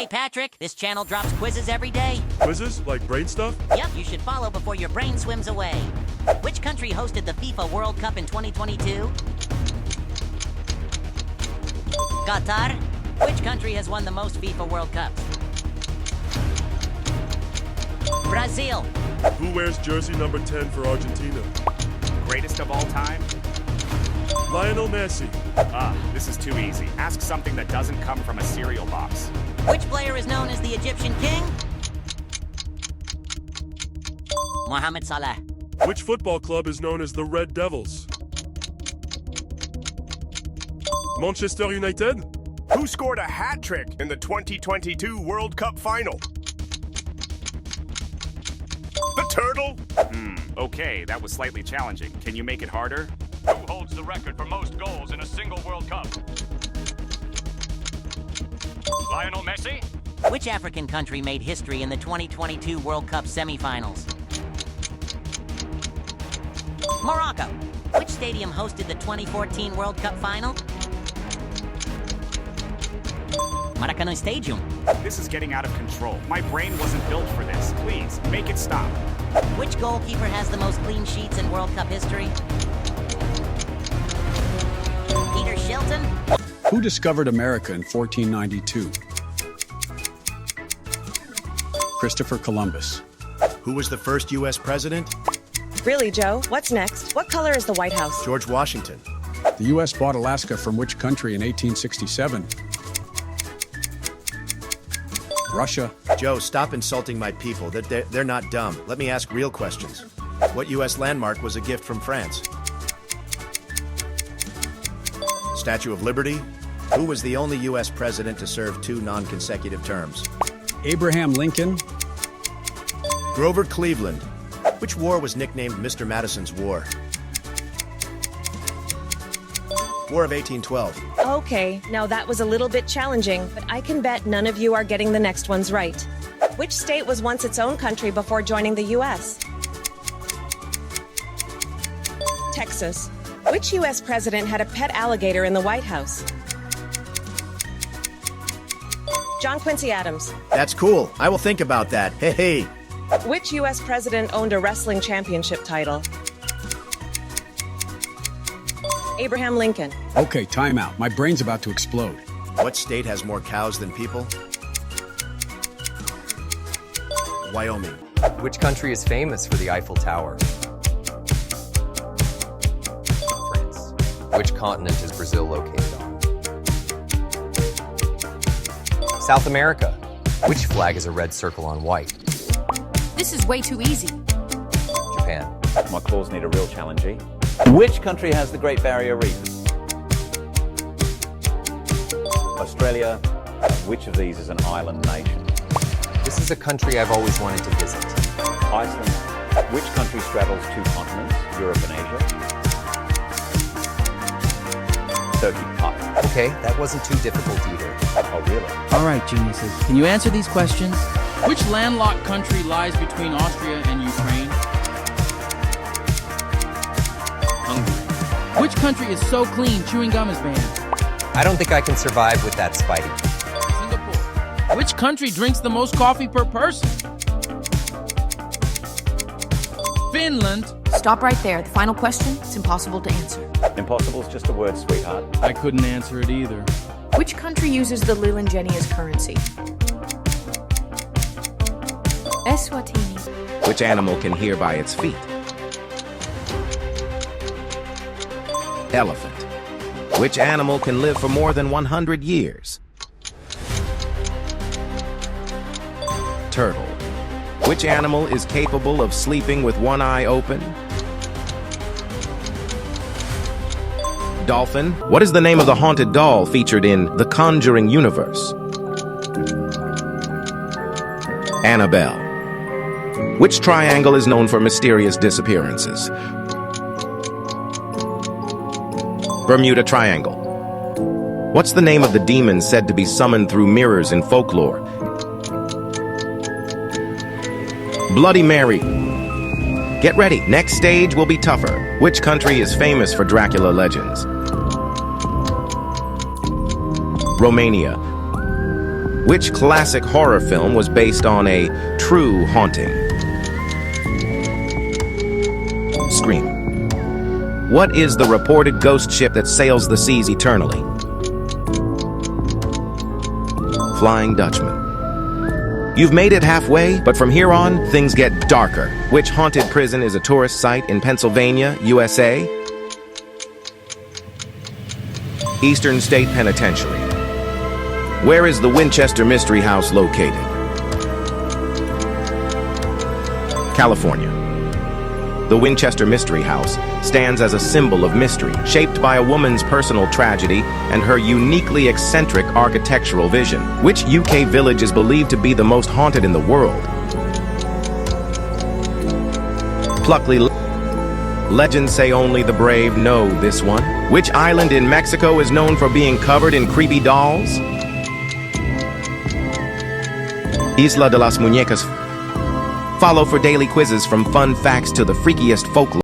Hey, Patrick, this channel drops quizzes every day. Quizzes? Like brain stuff? Yep, you should follow before your brain swims away. Which country hosted the FIFA World Cup in 2022? Qatar. Which country has won the most FIFA World Cups? Brazil. Who wears jersey number 10 for Argentina? Greatest of all time? Lionel Messi. This is too easy. Ask something that doesn't come from a cereal box. Which player is known as the Egyptian king? Mohamed Salah. Which football club is known as the Red Devils? Manchester United? Who scored a hat trick in the 2022 World Cup final? The Turtle? Okay, that was slightly challenging. Can you make it harder? Who holds the record for most goals in a single World Cup? Lionel Messi? Which African country made history in the 2022 World Cup semifinals? Morocco. Which stadium hosted the 2014 World Cup final? Maracanã Stadium. This is getting out of control. My brain wasn't built for this. Please, make it stop. Which goalkeeper has the most clean sheets in World Cup history? Peter Shilton? Who discovered America in 1492? Christopher Columbus. Who was the first U.S. president? Really, Joe? What's next? What color is the White House? George Washington. The U.S. bought Alaska from which country in 1867? Russia. Joe, stop insulting my people. They're not dumb. Let me ask real questions. What U.S. landmark was a gift from France? Statue of Liberty? Who was the only U.S. president to serve 2 non-consecutive terms? Abraham Lincoln. Grover Cleveland. Which war was nicknamed Mr. Madison's War? War of 1812. Okay, now that was a little bit challenging, but I can bet none of you are getting the next ones right. Which state was once its own country before joining the U.S.? Texas. Which U.S. president had a pet alligator in the White House? John Quincy Adams. That's cool. I will think about that. Hey. Which U.S. president owned a wrestling championship title? Abraham Lincoln. Okay, time out. My brain's about to explode. What state has more cows than people? Wyoming. Which country is famous for the Eiffel Tower? France. Which continent is Brazil located on? South America. Which flag is a red circle on white? This is way too easy. Japan. My calls need a real challenge. Which country has the Great Barrier Reef? Australia. Which of these is an island nation? This is a country I've always wanted to visit. Iceland. Which country straddles 2 continents, Europe and Asia? Turkey. Okay, that wasn't too difficult either. Oh, really? All right, geniuses. Can you answer these questions? Which landlocked country lies between Austria and Ukraine? Hungary. Which country is so clean chewing gum is banned? I don't think I can survive with that, Spidey. Singapore. Which country drinks the most coffee per person? Finland. Stop right there. The final question is impossible to answer. Impossible is just a word, sweetheart. I couldn't answer it either. Which country uses the Lil Jenny as currency? Eswatini. Which animal can hear by its feet? Elephant. Which animal can live for more than 100 years? Turtle. Which animal is capable of sleeping with one eye open? Dolphin. What is the name of the haunted doll featured in The Conjuring universe? Annabelle. Which triangle is known for mysterious disappearances? Bermuda Triangle. What's the name of the demon said to be summoned through mirrors in folklore? Bloody Mary. Get ready. Next stage will be tougher. Which country is famous for Dracula legends? Romania. Which classic horror film was based on a true haunting? Scream. What is the reported ghost ship that sails the seas eternally? Flying Dutchman. You've made it halfway, but from here on, things get darker. Which haunted prison is a tourist site in Pennsylvania, USA? Eastern State Penitentiary. Where is the Winchester Mystery House located? California. The Winchester Mystery House stands as a symbol of mystery, shaped by a woman's personal tragedy and her uniquely eccentric architectural vision. Which UK village is believed to be the most haunted in the world? Pluckley. Legends say only the brave know this one. Which island in Mexico is known for being covered in creepy dolls? Isla de las Muñecas. Follow for daily quizzes from fun facts to the freakiest folklore.